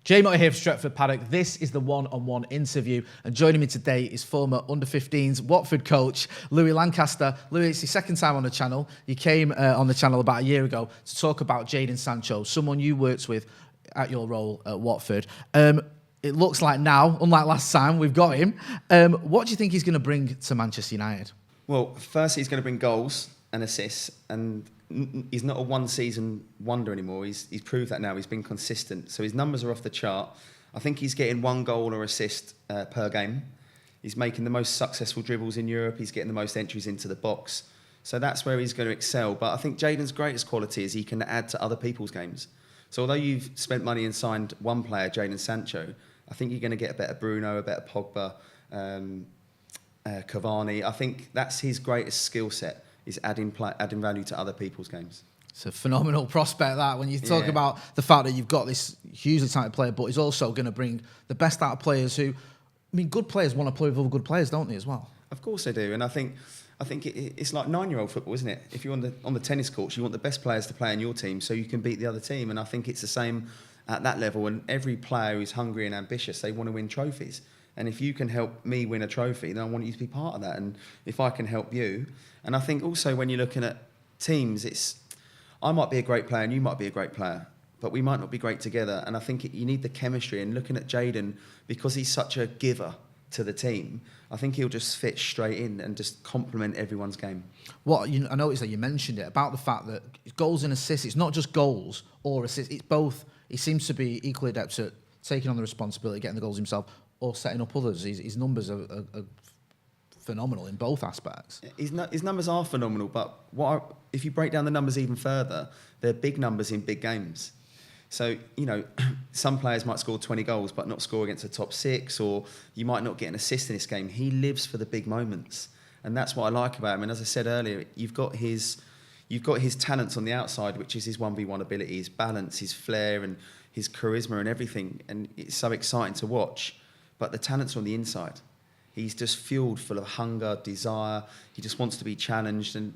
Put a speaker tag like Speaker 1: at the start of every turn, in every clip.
Speaker 1: J-Mott here for Stretford, Paddock. This is the one-on-one interview, and joining me today is former under-15s Watford coach Louis Lancaster. Louis, it's your second time on the channel. You came on the channel about a year ago to talk about Jadon Sancho, someone you worked with at your role at Watford. It looks like now, unlike last time, we've got him. What do you think he's going to bring to Manchester United?
Speaker 2: Well, first he's going to bring goals and assists, and he's not a one-season wonder anymore. He's proved that now. He's been consistent. So his numbers are off the chart. I think he's getting one goal or assist per game. He's making the most successful dribbles in Europe. He's getting the most entries into the box. So that's where he's going to excel. But I think Jadon's greatest quality is he can add to other people's games. So although you've spent money and signed one player, Jadon Sancho, I think you're going to get a better Bruno, a better Pogba, Cavani. I think that's his greatest skill set, is adding value to other people's games.
Speaker 1: It's a phenomenal prospect, that, when you talk about the fact that you've got this hugely talented player, but he's also going to bring the best out of players who, I mean, good players want to play with other good players, don't they, as well?
Speaker 2: Of course they do, and I think it's like 9-year-old football, isn't it? If you're on the tennis courts, you want the best players to play in your team so you can beat the other team, and I think it's the same at that level. And every player who's hungry and ambitious, they want to win trophies. And if you can help me win a trophy, then I want you to be part of that. And if I can help you, and I think also when you're looking at teams, I might be a great player and you might be a great player, but we might not be great together. And I think you need the chemistry. And looking at Jadon, because he's such a giver to the team, I think he'll just fit straight in and just complement everyone's game.
Speaker 1: I noticed that you mentioned it about the fact that goals and assists, it's not just goals or assists, it's both. He seems to be equally adept at taking on the responsibility, getting the goals himself, or setting up others. His numbers are phenomenal in both aspects.
Speaker 2: His numbers are phenomenal, but if you break down the numbers even further, they're big numbers in big games. So, some players might score 20 goals but not score against the top six, or you might not get an assist in this game. He lives for the big moments, and that's what I like about him. And as I said earlier, you've got his talents on the outside, which is his 1v1 ability, his balance, his flair, and his charisma and everything, and it's so exciting to watch. But the talent's on the inside. He's just fueled full of hunger, desire. He just wants to be challenged. And,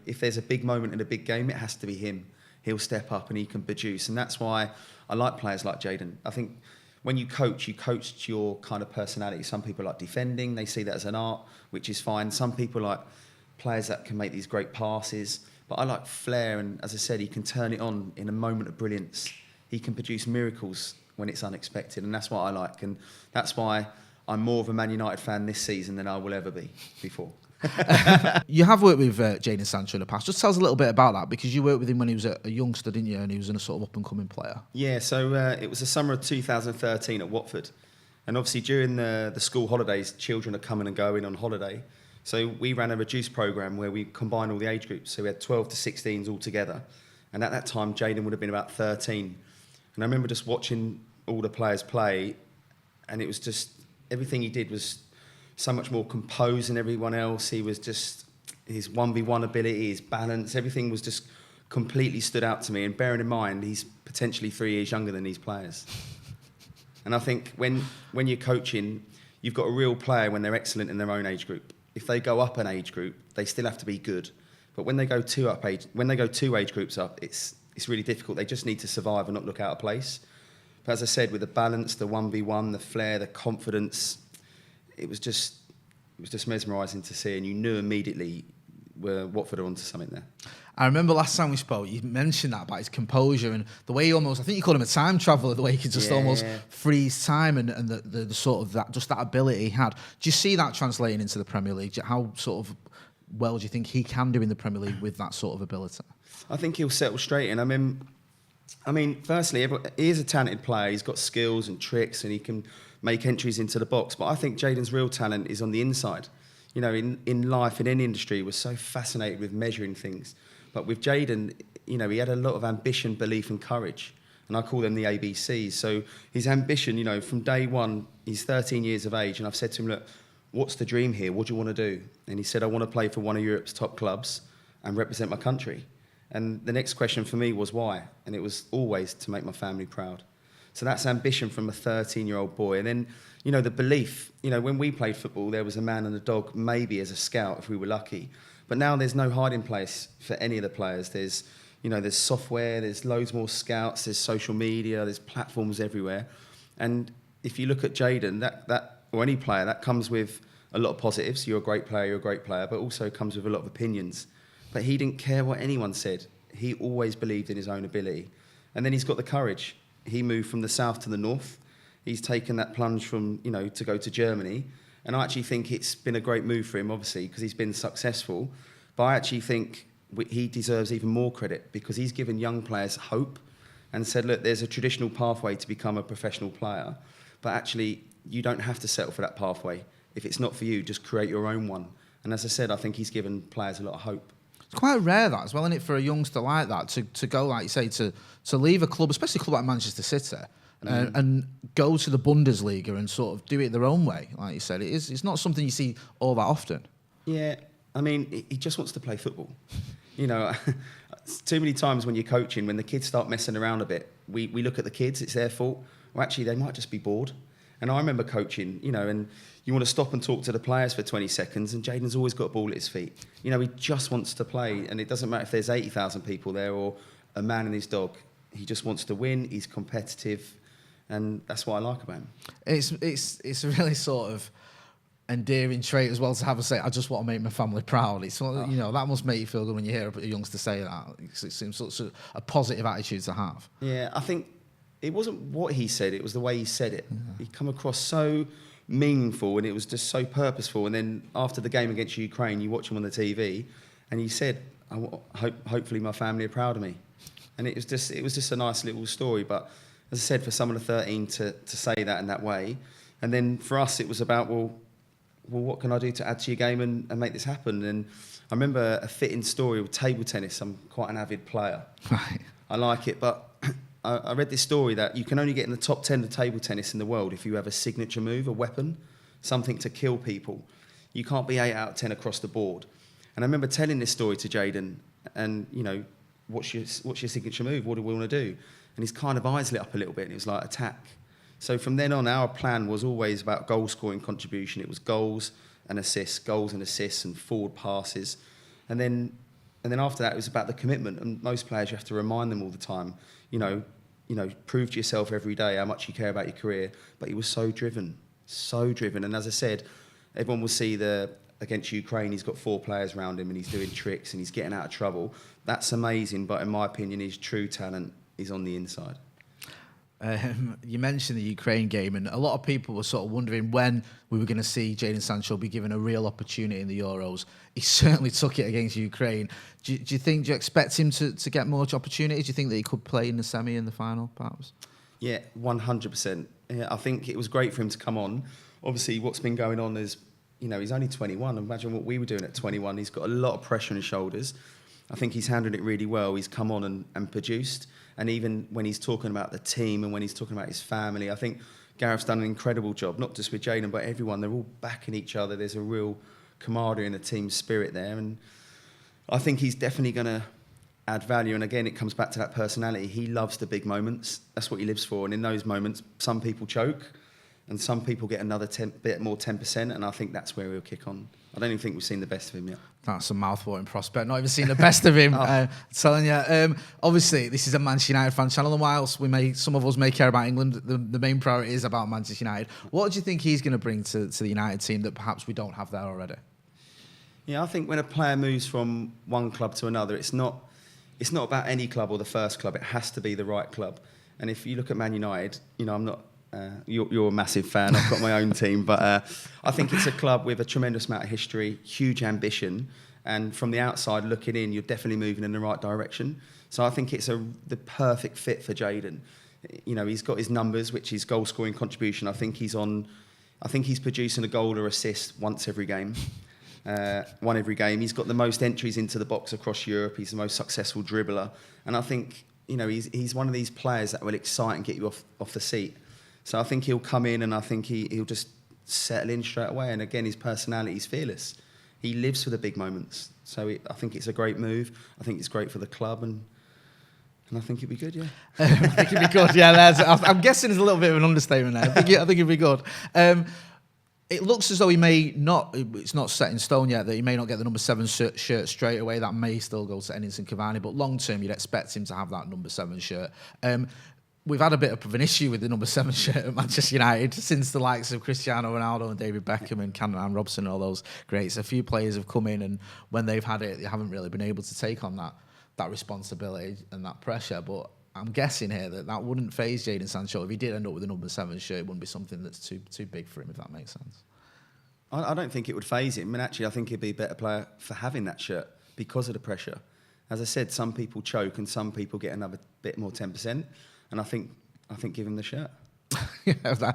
Speaker 2: if there's a big moment in a big game, it has to be him. He'll step up and he can produce. And that's why I like players like Jadon. I think when you coach to your kind of personality. Some people like defending. They see that as an art, which is fine. Some people like players that can make these great passes. But I like flair. And as I said, he can turn it on in a moment of brilliance. He can produce miracles when it's unexpected, and that's what I like, and that's why I'm more of a Man United fan this season than I will ever be before.
Speaker 1: You have worked with Jadon Sancho in the past. Just tell us a little bit about that, because you worked with him when he was a youngster, didn't you? And he was a sort of up-and-coming player. Yeah,
Speaker 2: so it was the summer of 2013 at Watford, and obviously during the school holidays, children are coming and going on holiday, so we ran a reduced programme where we combined all the age groups, so we had 12 to 16s all together, and at that time Jadon would have been about 13. And I remember just watching all the players play, and it was just, everything he did was so much more composed than everyone else. He was just, his 1v1 ability, his balance, everything was just completely stood out to me. And bearing in mind, he's potentially 3 years younger than these players. And I think when you're coaching, you've got a real player when they're excellent in their own age group. If they go up an age group, they still have to be good. But when they go two age groups up, it's really difficult. They just need to survive and not look out of place. But as I said, with the balance, the 1v1, the flair, the confidence, it was just mesmerising to see, and you knew immediately Watford are onto something there.
Speaker 1: I remember last time we spoke, you mentioned that about his composure and the way he almost, I think you called him a time traveller, the way he could just almost freeze time, and the sort of that ability he had. Do you see that translating into the Premier League? How sort of well do you think he can do in the Premier League with that sort of ability?
Speaker 2: I think he'll settle straight in. I mean, firstly, he is a talented player. He's got skills and tricks, and he can make entries into the box. But I think Jadon's real talent is on the inside. In life, in any industry, we're so fascinated with measuring things. But with Jadon, he had a lot of ambition, belief, and courage. And I call them the ABCs. So his ambition, from day one, he's 13 years of age, and I've said to him, look, what's the dream here? What do you want to do? And he said, I want to play for one of Europe's top clubs and represent my country. And the next question for me was why? And it was always to make my family proud. So that's ambition from a 13-year-old boy. And then, the belief, when we played football, there was a man and a dog, maybe as a scout if we were lucky. But now there's no hiding place for any of the players. There's, there's software, there's loads more scouts, there's social media, there's platforms everywhere. And if you look at Jadon, that or any player, that comes with a lot of positives. You're a great player, but also comes with a lot of opinions. But he didn't care what anyone said. He always believed in his own ability. And then he's got the courage. He moved from the south to the north. He's taken that plunge from, to go to Germany. And I actually think it's been a great move for him, obviously, because he's been successful. But I actually think he deserves even more credit because he's given young players hope and said, look, there's a traditional pathway to become a professional player. But actually, you don't have to settle for that pathway. If it's not for you, just create your own one. And as I said, I think he's given players a lot of hope.
Speaker 1: It's quite rare that as well, isn't it, for a youngster like that to go, like you say, to leave a club, especially a club like Manchester City, and go to the Bundesliga and sort of do it their own way, like you said. It's not something you see all that often.
Speaker 2: Yeah, I mean, he just wants to play football. Too many times when you're coaching, when the kids start messing around a bit, we look at the kids, it's their fault. Well, actually, they might just be bored. And I remember coaching, and you want to stop and talk to the players for 20 seconds, and Jadon's always got a ball at his feet. He just wants to play, and it doesn't matter if there's 80,000 people there or a man and his dog. He just wants to win, he's competitive, and that's what I like about him.
Speaker 1: It's a really sort of endearing trait as well to have a say, I just want to make my family proud. It's that must make you feel good when you hear a youngster say that. It seems such a positive attitude to have.
Speaker 2: Yeah, I think it wasn't what he said, it was the way he said it. Yeah. He come across so meaningful and it was just so purposeful. And then after the game against Ukraine, you watch him on the TV and he said, hopefully my family are proud of me. And it was just a nice little story. But as I said, for someone of 13 to say that in that way, and then for us it was about, well, what can I do to add to your game and make this happen? And I remember a fitting story with table tennis. I'm quite an avid player.
Speaker 1: Right.
Speaker 2: I like it, but I read this story that you can only get in the top 10 of table tennis in the world if you have a signature move, a weapon, something to kill people. You can't be 8 out of 10 across the board. And I remember telling this story to Jadon, and what's your signature move? What do we want to do? And his kind of eyes lit up a little bit, and it was like attack. So from then on, our plan was always about goal scoring contribution. It was goals and assists, and forward passes, and then after that, it was about the commitment. And most players, you have to remind them all the time. Prove to yourself every day how much you care about your career. But he was so driven. And as I said, everyone will see against Ukraine, he's got 4 players around him and he's doing tricks and he's getting out of trouble. That's amazing. But in my opinion, his true talent is on the inside.
Speaker 1: You mentioned the Ukraine game, and a lot of people were sort of wondering when we were going to see Jadon Sancho be given a real opportunity in the Euros. He certainly took it against Ukraine. Do you expect him to get more opportunities? Do you think that he could play in the semi and the final, perhaps?
Speaker 2: Yeah, 100%. Yeah, I think it was great for him to come on. Obviously, what's been going on is, he's only 21. Imagine what we were doing at 21. He's got a lot of pressure on his shoulders. I think he's handled it really well. He's come on and produced. And even when he's talking about the team and when he's talking about his family, I think Gareth's done an incredible job, not just with Jadon, but everyone. They're all backing each other. There's a real camaraderie and a team spirit there. And I think he's definitely going to add value. And again, it comes back to that personality. He loves the big moments. That's what he lives for. And in those moments, some people choke and some people get another bit more 10%. And I think that's where he'll kick on. I don't even think we've seen the best of him yet. That's
Speaker 1: a mouth-watering prospect. Not even seen the best of him. Telling you. Obviously, this is a Manchester United fan channel, and whilst some of us may care about England, the main priority is about Manchester United. What do you think he's going to bring to the United team that perhaps we don't have there already?
Speaker 2: Yeah, I think when a player moves from one club to another, it's not about any club or the first club. It has to be the right club. And if you look at Man United, I'm not. You're a massive fan. I've got my own team, but I think it's a club with a tremendous amount of history, huge ambition, and from the outside looking in, you're definitely moving in the right direction. So I think it's the perfect fit for Jadon. He's got his numbers, which is goal scoring contribution. I think he's producing a goal or assist once every game. One every game. He's got the most entries into the box across Europe. He's the most successful dribbler, and I think he's one of these players that will excite and get you off the seat. So I think he'll come in and I think he'll just settle in straight away. And again, his personality is fearless. He lives for the big moments. So I think it's a great move. I think it's great for the club and I think it'd be good, yeah.
Speaker 1: I think it'd be good, yeah. I'm guessing there's a little bit of an understatement there. I think it'd be good. It looks as though he may not, it's not set in stone yet, that he may not get the number 7 shirt straight away. That may still go to Edinson Cavani, but long term, you'd expect him to have that number 7 shirt. We've had a bit of an issue with the number 7 shirt at Manchester United since the likes of Cristiano Ronaldo and David Beckham and Cameron Robson and all those greats. A few players have come in, and when they've had it, they haven't really been able to take on that responsibility and that pressure. But I'm guessing here that wouldn't faze Jadon Sancho. If he did end up with a number 7 shirt, it wouldn't be something that's too big for him, if that makes sense.
Speaker 2: I don't think it would faze him, and actually I think he'd be a better player for having that shirt because of the pressure. As I said, some people choke and some people get another bit more 10%, and I think give him the shirt.
Speaker 1: I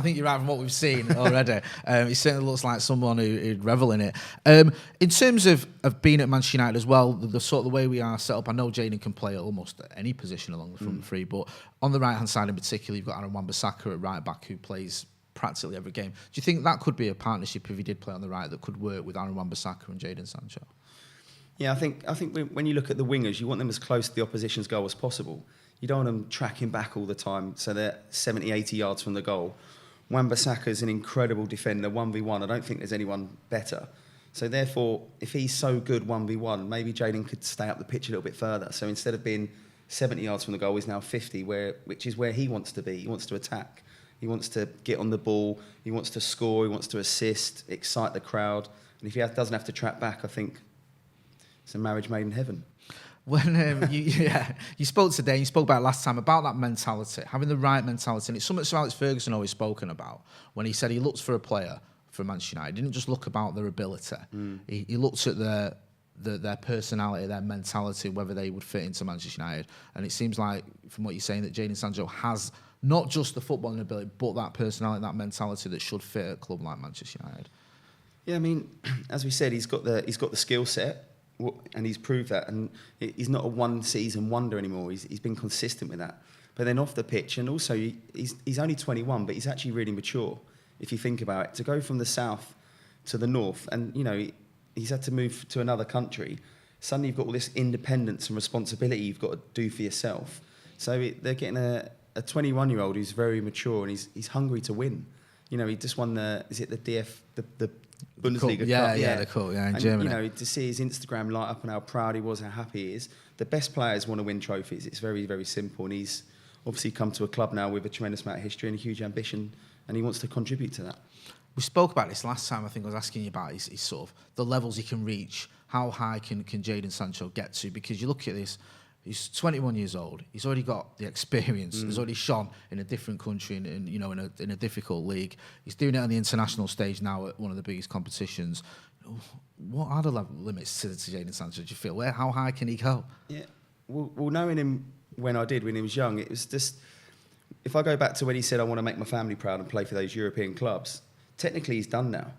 Speaker 1: think you're right from what we've seen already. He certainly looks like someone who'd revel in it. In terms of being at Manchester United as well, the sort of the way we are set up, I know Jadon can play at almost any position along the front three, but on the right-hand side in particular, you've got Aaron Wan-Bissaka at right-back who plays practically every game. Do you think that could be a partnership if he did play on the right that could work with Aaron Wan-Bissaka and Jadon Sancho?
Speaker 2: Yeah, I think when you look at the wingers, you want them as close to the opposition's goal as possible. You don't want them tracking back all the time, so they're 70, 80 yards from the goal. Wan-Bissaka is an incredible defender, 1v1. I don't think there's anyone better. So therefore, if he's so good 1v1, maybe Jadon could stay up the pitch a little bit further. So instead of being 70 yards from the goal, he's now 50, which is where he wants to be. He wants to attack. He wants to get on the ball. He wants to score. He wants to assist, excite the crowd. And if he doesn't have to track back, I think it's a marriage made in heaven.
Speaker 1: When you spoke today, you spoke about it last time, about that mentality, having the right mentality. And it's something Sir Alex Ferguson always spoken about when he said he looks for a player for Manchester United. He didn't just look about their ability. He looked at their personality, their mentality, whether they would fit into Manchester United. And it seems like, from what you're saying, that Jadon Sancho has not just the footballing ability, but that personality, that mentality that should fit a club like Manchester United.
Speaker 2: Yeah, I mean, as we said, he's got the skill set. And he's proved that, and he's not a one-season wonder anymore. He's been consistent with that. But then off the pitch, and also he's only 21, but he's actually really mature. If you think about it, to go from the south to the north, and he's had to move to another country. Suddenly you've got all this independence and responsibility you've got to do for yourself. So they're getting a 21-year-old who's very mature, and he's hungry to win. He just won the Bundesliga Cup.
Speaker 1: The Cup, in
Speaker 2: and,
Speaker 1: Germany.
Speaker 2: To see his Instagram light up and how proud he was, how happy he is. The best players want to win trophies. It's very, very simple. And he's obviously come to a club now with a tremendous amount of history and a huge ambition, and he wants to contribute to that.
Speaker 1: We spoke about this last time. I think I was asking you about his sort of the levels he can reach. How high can Jadon Sancho get to? Because you look at this, he's 21 years old. He's already got the experience. He's already shone in a different country, in a difficult league. He's doing it on the international stage now at one of the biggest competitions. What are the limits to Jadon Sancho? Do you feel? How high can he go?
Speaker 2: Yeah, well, knowing him when he was young, it was just. If I go back to when he said, "I want to make my family proud and play for those European clubs," technically he's done now.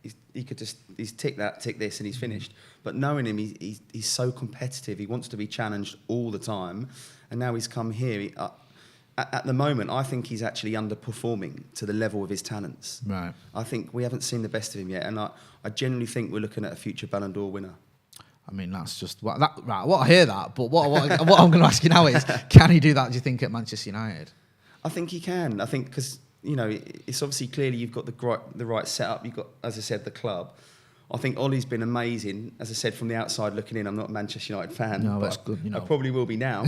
Speaker 2: He's tick this, and he's finished. But knowing him, he's so competitive. He wants to be challenged all the time, and now he's come here. At the moment, I think he's actually underperforming to the level of his talents.
Speaker 1: Right.
Speaker 2: I think we haven't seen the best of him yet, and I genuinely think we're looking at a future Ballon d'Or winner.
Speaker 1: I mean, that's just right. Well, I hear that, but what I'm going to ask you now is, can he do that? Do you think at Manchester United?
Speaker 2: I think he can. I think because it's obviously clearly you've got the right setup. You've got, as I said, the club. I think Ollie's been amazing. As I said, from the outside looking in, I'm not a Manchester United fan.
Speaker 1: No, that's good.
Speaker 2: I probably will be now.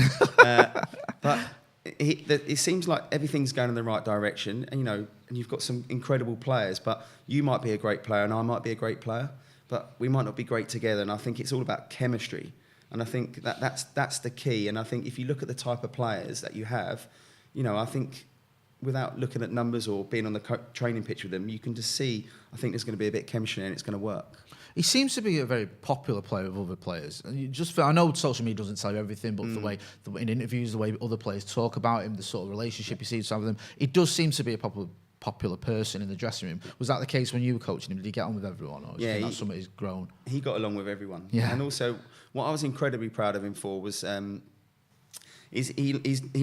Speaker 2: But it seems like everything's going in the right direction. And you've got some incredible players. But you might be a great player, and I might be a great player. But we might not be great together. And I think it's all about chemistry. And I think that's the key. And I think if you look at the type of players that you have, I think, without looking at numbers or being on the training pitch with them, you can just see, I think there's going to be a bit of chemistry and it's going to work.
Speaker 1: He seems to be a very popular player with other players. And I know social media doesn't tell you everything, but the way in interviews, the way other players talk about him, the sort of relationship he seems to have with them, it does seem to be a popular person in the dressing room. Was that the case when you were coaching him? Did he get on with everyone? Or
Speaker 2: yeah,
Speaker 1: that's something he's grown?
Speaker 2: He got along with everyone.
Speaker 1: Yeah.
Speaker 2: And also, what I was incredibly proud of him for was... he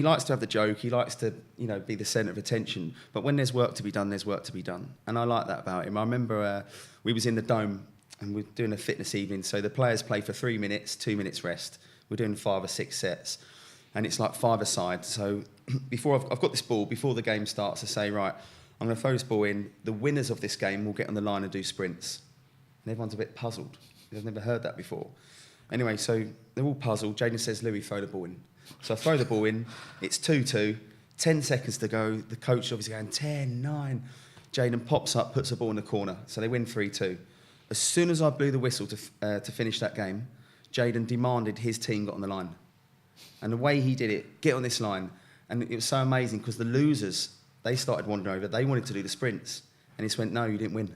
Speaker 2: likes to have the joke. He likes to, be the centre of attention. But when there's work to be done, there's work to be done. And I like that about him. I remember we was in the Dome and we were doing a fitness evening. So the players play for 3 minutes, 2 minutes rest. We're doing 5 or 6 sets. And it's like 5 a side. So before I've got this ball, before the game starts, I say, right, I'm going to throw this ball in. The winners of this game will get on the line and do sprints. And everyone's a bit puzzled. They've never heard that before. Anyway, so they're all puzzled. Jadon says, Louis, throw the ball in. So I throw the ball in. It's 2-2. 10 seconds to go. The coach obviously going, 10, 9. Jadon pops up, puts the ball in the corner. So they win 3-2. As soon as I blew the whistle to finish that game, Jadon demanded his team got on the line. And the way he did it, get on this line. And it was so amazing because the losers, they started wandering over. They wanted to do the sprints. And he just went, no, you didn't win.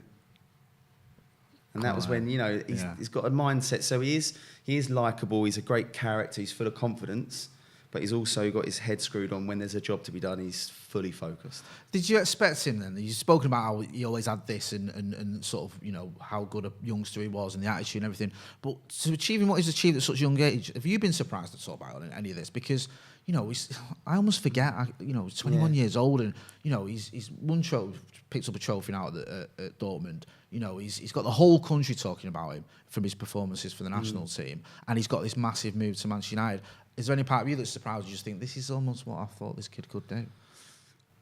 Speaker 2: And that was when, he's got a mindset. So he is likeable. He's a great character. He's full of confidence. But he's also got his head screwed on. When there's a job to be done, he's fully focused.
Speaker 1: Did you expect him then? You've spoken about how he always had this and sort of, how good a youngster he was and the attitude and everything. But to achieving what he's achieved at such a young age, have you been surprised at all by any of this? Because, I almost forget, he's 21 years old and, he's won trophy, picked up a trophy now at Dortmund. He's got the whole country talking about him from his performances for the national team. And he's got this massive move to Manchester United. Is there any part of you that's surprised you just think, this is almost what I thought this kid could do?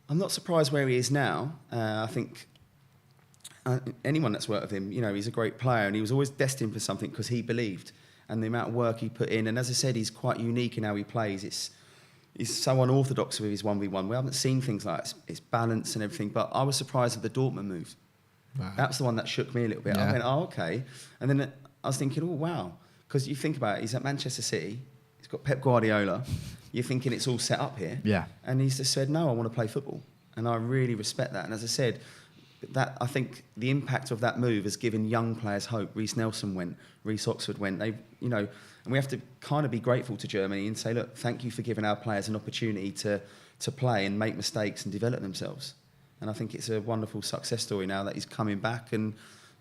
Speaker 2: I'm not surprised where he is now. I think anyone that's worked with him, he's a great player and he was always destined for something because he believed and the amount of work he put in. And as I said, he's quite unique in how he plays. He's so unorthodox with his 1v1. We haven't seen things like his balance and everything, but I was surprised at the Dortmund move. Wow. That's the one that shook me a little bit. Yeah. I went, oh, okay. And then I was thinking, oh, wow. Because you think about it, he's at Manchester City. He's got Pep Guardiola. You're thinking it's all set up here. Yeah. And he's just said, no, I want to play football. And I really respect that. And as I said, I think the impact of that move has given young players hope. Reece Nelson went, Reece Oxford went. And we have to kind of be grateful to Germany and say, look, thank you for giving our players an opportunity to play and make mistakes and develop themselves. And I think it's a wonderful success story now that he's coming back and,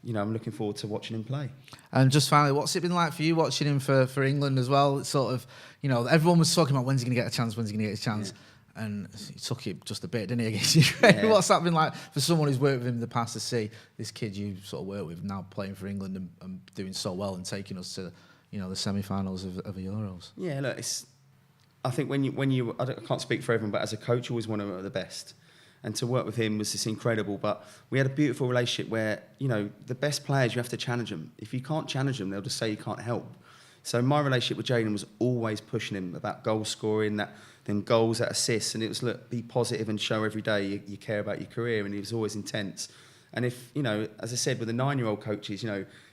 Speaker 2: I'm looking forward to watching him play. And
Speaker 1: just finally, what's it been like for you watching him for England as well? It's sort of, everyone was talking about when's he going to get a chance, Yeah. And he took it just a bit, didn't he, against Ukraine? Yeah. What's that been like for someone who's worked with him in the past to see this kid you sort of worked with now playing for England and doing so well and taking us to, the semi-finals of the Euros? Yeah, look,
Speaker 2: I think I can't speak for everyone, but as a coach, you always want to be the best. And to work with him was just incredible. But we had a beautiful relationship where, the best players, you have to challenge them. If you can't challenge them, they'll just say you can't help. So my relationship with Jadon was always pushing him about goal scoring, then goals, that assists. And it was, look, be positive and show every day you care about your career. And he was always intense. And if, as I said, with the 9-year-old coaches,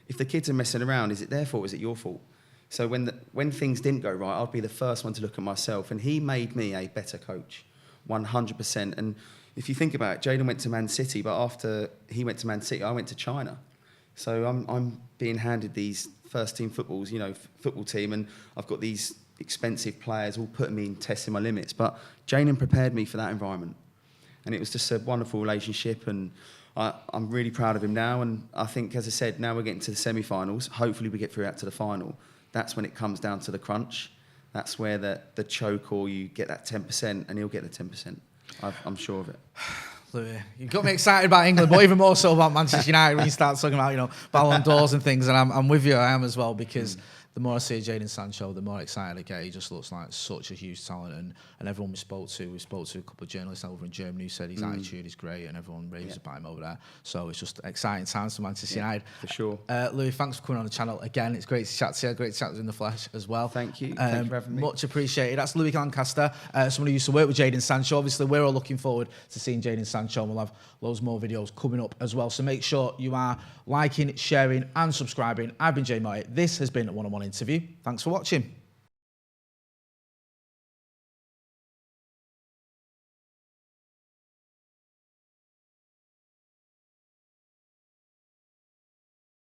Speaker 2: if the kids are messing around, is it their fault or is it your fault? So when things didn't go right, I'd be the first one to look at myself. And he made me a better coach, 100%. And if you think about it, Jadon went to Man City, but after he went to Man City, I went to China. So I'm being handed these first-team football team, and I've got these expensive players all putting me in, testing my limits. But Jadon prepared me for that environment. And it was just a wonderful relationship, and I'm really proud of him now. And I think, as I said, now we're getting to the semi-finals. Hopefully we get through out to the final. That's when it comes down to the crunch. That's where the choke, or you get that 10%, and he'll get the 10%. I'm sure of it.
Speaker 1: Louis, you've got me excited about England, but even more so about Manchester United when you start talking about, Ballon d'Ors and things. And I'm with you, I am as well, because the more I see Jadon Sancho, the more excited I get. He just looks like such a huge talent. And everyone we spoke to a couple of journalists over in Germany who said his attitude is great and everyone raves about him over there. So it's just exciting times for Manchester United.
Speaker 2: For sure.
Speaker 1: Louis, thanks for coming on the channel again. It's great to chat to you. Great to chat to you in the flesh as well.
Speaker 2: Thank you. Thank you for having me.
Speaker 1: Much appreciated. That's Louis Lancaster, someone who used to work with Jadon Sancho. Obviously, we're all looking forward to seeing Jadon Sancho, and we'll have loads more videos coming up as well. So make sure you are liking, sharing and subscribing. I've been Jay Moy. This has been a one-on-one interview. Thanks for watching.